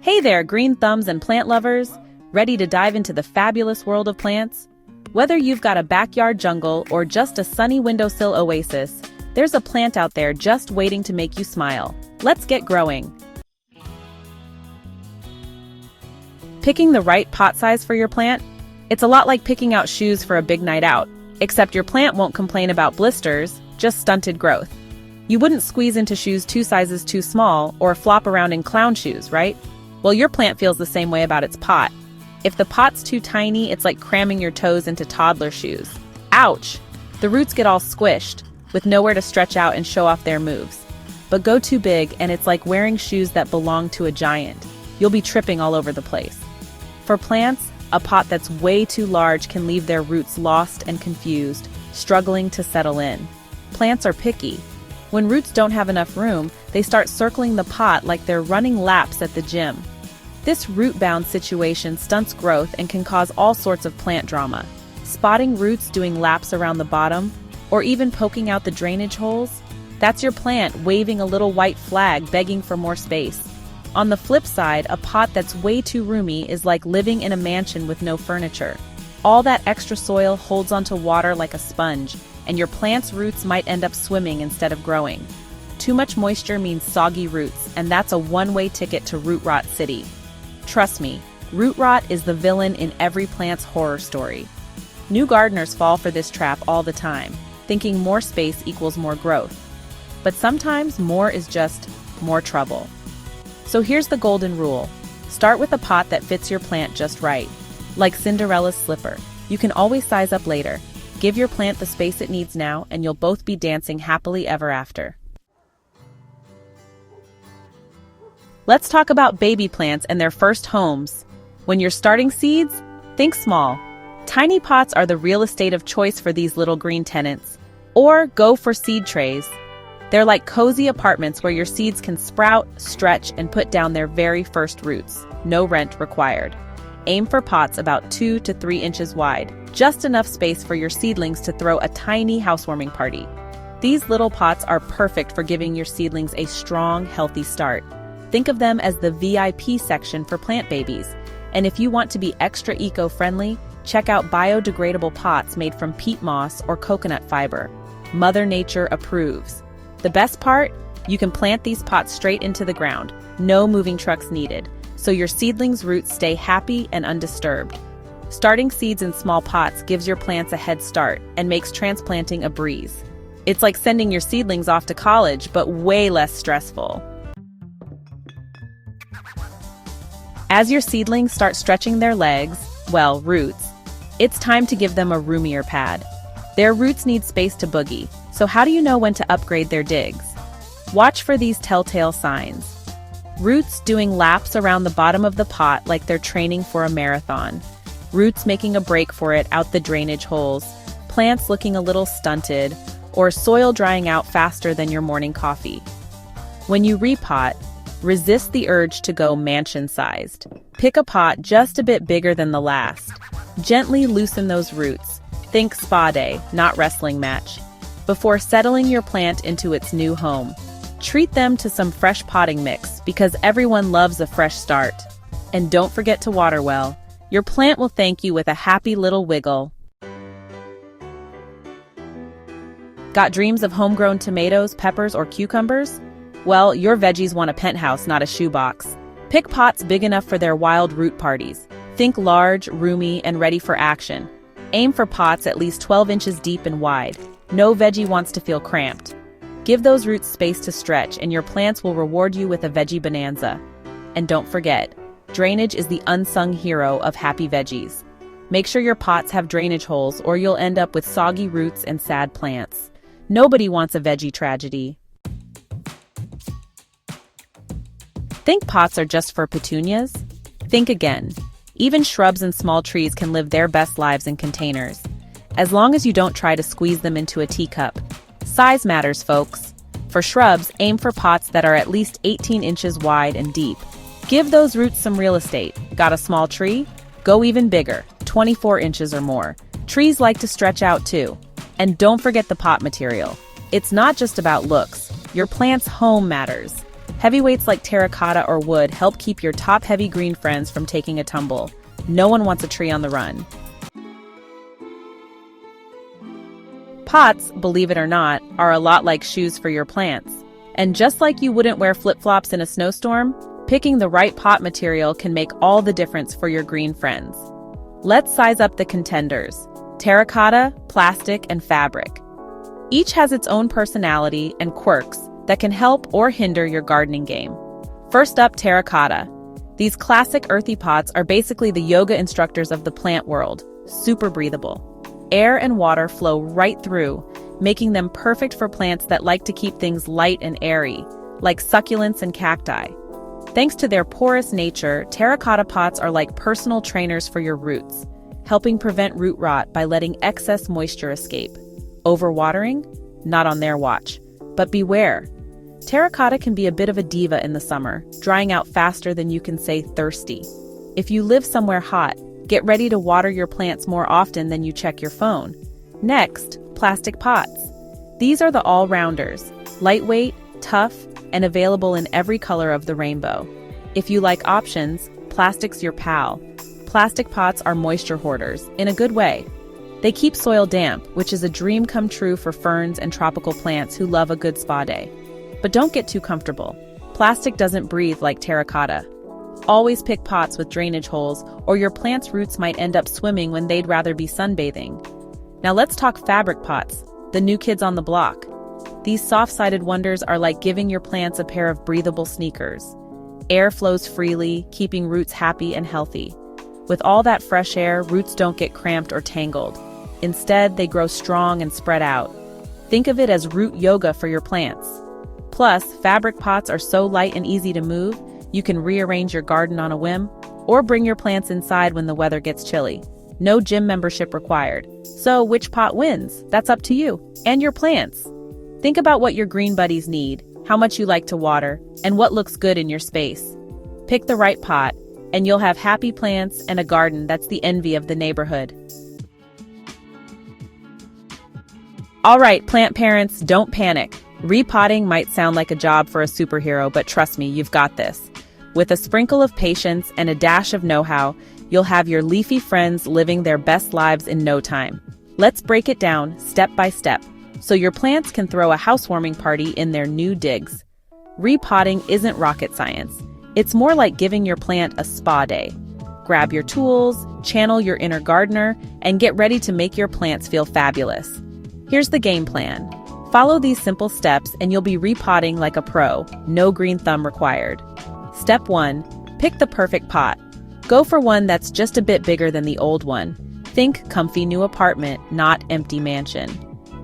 Hey there, green thumbs and plant lovers! Ready to dive into the fabulous world of plants? Whether you've got a backyard jungle or just a sunny windowsill oasis, there's a plant out there just waiting to make you smile. Let's get growing. Picking the right pot size for your plant? It's a lot like picking out shoes for a big night out, except your plant won't complain about blisters, just stunted growth. You wouldn't squeeze into shoes 2 sizes too small or flop around in clown shoes, right? Well, your plant feels the same way about its pot. If the pot's too tiny, it's like cramming your toes into toddler shoes. Ouch! The roots get all squished, with nowhere to stretch out and show off their moves. But go too big, and it's like wearing shoes that belong to a giant. You'll be tripping all over the place. For plants, a pot that's way too large can leave their roots lost and confused, struggling to settle in. Plants are picky. When roots don't have enough room, they start circling the pot like they're running laps at the gym. This root-bound situation stunts growth and can cause all sorts of plant drama. Spotting roots doing laps around the bottom, or even poking out the drainage holes, that's your plant waving a little white flag begging for more space. On the flip side, a pot that's way too roomy is like living in a mansion with no furniture. All that extra soil holds onto water like a sponge, and your plant's roots might end up swimming instead of growing. Too much moisture means soggy roots, and that's a one-way ticket to root rot city. Trust me, root rot is the villain in every plant's horror story. New gardeners fall for this trap all the time, thinking more space equals more growth. But sometimes more is just more trouble. So here's the golden rule. Start with a pot that fits your plant just right. Like Cinderella's slipper, you can always size up later. Give your plant the space it needs now, and you'll both be dancing happily ever after. Let's talk about baby plants and their first homes. When you're starting seeds, think small. Tiny pots are the real estate of choice for these little green tenants. Or go for seed trays. They're like cozy apartments where your seeds can sprout, stretch, and put down their very first roots. No rent required. Aim for pots about 2 to 3 inches wide, just enough space for your seedlings to throw a tiny housewarming party. These little pots are perfect for giving your seedlings a strong, healthy start. Think of them as the VIP section for plant babies. And if you want to be extra eco-friendly, check out biodegradable pots made from peat moss or coconut fiber. Mother Nature approves. The best part? You can plant these pots straight into the ground. No moving trucks needed. So your seedlings' roots stay happy and undisturbed. Starting seeds in small pots gives your plants a head start and makes transplanting a breeze. It's like sending your seedlings off to college, but way less stressful. As your seedlings start stretching their legs, well, roots, it's time to give them a roomier pad. Their roots need space to boogie, so how do you know when to upgrade their digs? Watch for these telltale signs. Roots doing laps around the bottom of the pot like they're training for a marathon. Roots making a break for it out the drainage holes. Plants looking a little stunted, or soil drying out faster than your morning coffee. When you repot, resist the urge to go mansion-sized. Pick a pot just a bit bigger than the last. Gently loosen those roots. Think spa day, not wrestling match. Before settling your plant into its new home, treat them to some fresh potting mix because everyone loves a fresh start. And don't forget to water well. Your plant will thank you with a happy little wiggle. Got dreams of homegrown tomatoes, peppers, or cucumbers? Well, your veggies want a penthouse, not a shoebox. Pick pots big enough for their wild root parties. Think large, roomy, and ready for action. Aim for pots at least 12 inches deep and wide. No veggie wants to feel cramped. Give those roots space to stretch, and your plants will reward you with a veggie bonanza. And don't forget, drainage is the unsung hero of happy veggies. Make sure your pots have drainage holes, or you'll end up with soggy roots and sad plants. Nobody wants a veggie tragedy. Think pots are just for petunias? Think again. Even shrubs and small trees can live their best lives in containers, as long as you don't try to squeeze them into a teacup. Size matters, folks. For shrubs, aim for pots that are at least 18 inches wide and deep. Give those roots some real estate. Got a small tree? Go even bigger, 24 inches or more. Trees like to stretch out too. And don't forget the pot material. It's not just about looks. Your plant's home matters. Heavyweights like terracotta or wood help keep your top-heavy green friends from taking a tumble. No one wants a tree on the run. Pots, believe it or not, are a lot like shoes for your plants. And just like you wouldn't wear flip-flops in a snowstorm, picking the right pot material can make all the difference for your green friends. Let's size up the contenders: terracotta, plastic, and fabric. Each has its own personality and quirks that can help or hinder your gardening game. First up, terracotta. These classic earthy pots are basically the yoga instructors of the plant world, super breathable. Air and water flow right through, making them perfect for plants that like to keep things light and airy, like succulents and cacti. Thanks to their porous nature, terracotta pots are like personal trainers for your roots, helping prevent root rot by letting excess moisture escape. Overwatering? Not on their watch. But beware. Terracotta can be a bit of a diva in the summer, drying out faster than you can say thirsty. If you live somewhere hot, get ready to water your plants more often than you check your phone. Next, plastic pots. These are the all-rounders, lightweight, tough, and available in every color of the rainbow. If you like options, plastic's your pal. Plastic pots are moisture hoarders, in a good way. They keep soil damp, which is a dream come true for ferns and tropical plants who love a good spa day. But don't get too comfortable. Plastic doesn't breathe like terracotta. Always pick pots with drainage holes, or your plant's roots might end up swimming when they'd rather be sunbathing. Now let's talk fabric pots, the new kids on the block. These soft-sided wonders are like giving your plants a pair of breathable sneakers. Air flows freely, keeping roots happy and healthy. With all that fresh air, roots don't get cramped or tangled. Instead, they grow strong and spread out. Think of it as root yoga for your plants. Plus, fabric pots are so light and easy to move, you can rearrange your garden on a whim, or bring your plants inside when the weather gets chilly. No gym membership required. So which pot wins? That's up to you and your plants. Think about what your green buddies need, how much you like to water, and what looks good in your space. Pick the right pot, and you'll have happy plants and a garden that's the envy of the neighborhood. All right, plant parents, don't panic. Repotting might sound like a job for a superhero, but trust me, you've got this. With a sprinkle of patience and a dash of know-how, you'll have your leafy friends living their best lives in no time. Let's break it down step by step, so your plants can throw a housewarming party in their new digs. Repotting isn't rocket science. It's more like giving your plant a spa day. Grab your tools, channel your inner gardener, and get ready to make your plants feel fabulous. Here's the game plan. Follow these simple steps and you'll be repotting like a pro, no green thumb required. Step 1. Pick the perfect pot. Go for one that's just a bit bigger than the old one. Think comfy new apartment, not empty mansion.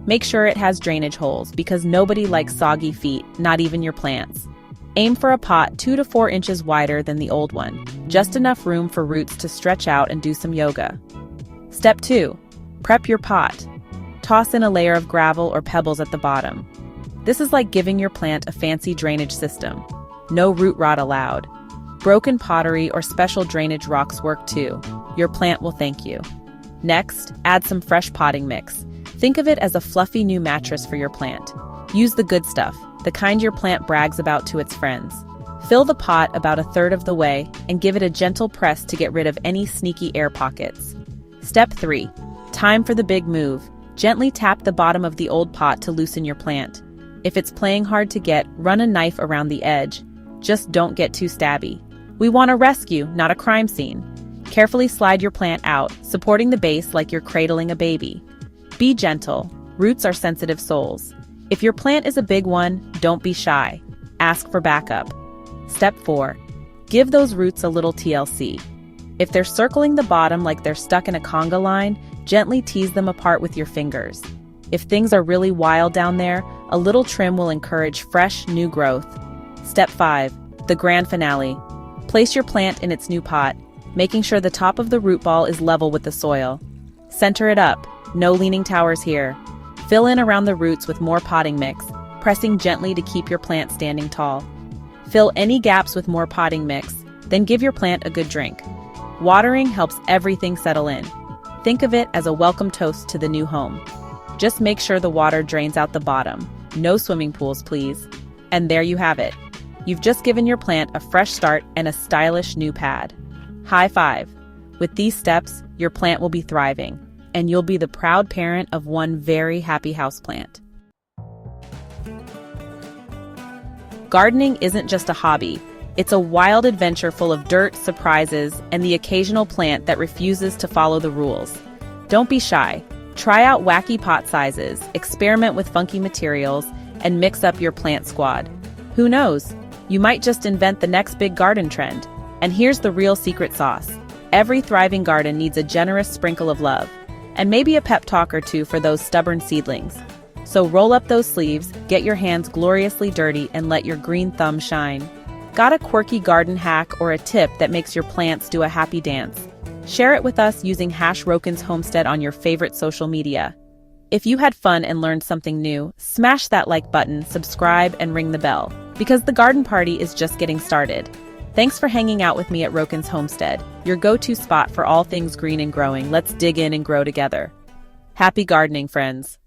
Make sure it has drainage holes because nobody likes soggy feet, not even your plants. Aim for a pot 2 to 4 inches wider than the old one, just enough room for roots to stretch out and do some yoga. Step 2. Prep your pot. Toss in a layer of gravel or pebbles at the bottom. This is like giving your plant a fancy drainage system. No root rot allowed. Broken pottery or special drainage rocks work too. Your plant will thank you. Next, add some fresh potting mix. Think of it as a fluffy new mattress for your plant. Use the good stuff, the kind your plant brags about to its friends. Fill the pot about 1/3 of the way and give it a gentle press to get rid of any sneaky air pockets. Step 3. Time for the big move. Gently tap the bottom of the old pot to loosen your plant. If it's playing hard to get, run a knife around the edge. Just don't get too stabby. We want a rescue, not a crime scene. Carefully slide your plant out, supporting the base like you're cradling a baby. Be gentle. Roots are sensitive souls. If your plant is a big one, don't be shy. Ask for backup. Step 4. Give those roots a little TLC. If they're circling the bottom like they're stuck in a conga line, gently tease them apart with your fingers. If things are really wild down there, a little trim will encourage fresh, new growth. Step 5. The grand finale. Place your plant in its new pot, making sure the top of the root ball is level with the soil. Center it up. No leaning towers here. Fill in around the roots with more potting mix, pressing gently to keep your plant standing tall. Fill any gaps with more potting mix, then give your plant a good drink. Watering helps everything settle in. Think of it as a welcome toast to the new home. Just make sure the water drains out the bottom. No swimming pools, please. And there you have it. You've just given your plant a fresh start and a stylish new pad. High five! With these steps, your plant will be thriving, and you'll be the proud parent of one very happy houseplant. Gardening isn't just a hobby. It's a wild adventure full of dirt, surprises, and the occasional plant that refuses to follow the rules. Don't be shy. Try out wacky pot sizes, experiment with funky materials, and mix up your plant squad. Who knows? You might just invent the next big garden trend. And here's the real secret sauce. Every thriving garden needs a generous sprinkle of love, and maybe a pep talk or two for those stubborn seedlings. So roll up those sleeves, get your hands gloriously dirty, and let your green thumb shine. Got a quirky garden hack or a tip that makes your plants do a happy dance? Share it with us using #Rhokins Homestead on your favorite social media. If you had fun and learned something new, smash that like button, subscribe, and ring the bell, because the garden party is just getting started. Thanks for hanging out with me at Rhokins Homestead, your go-to spot for all things green and growing. Let's dig in and grow together. Happy gardening, friends!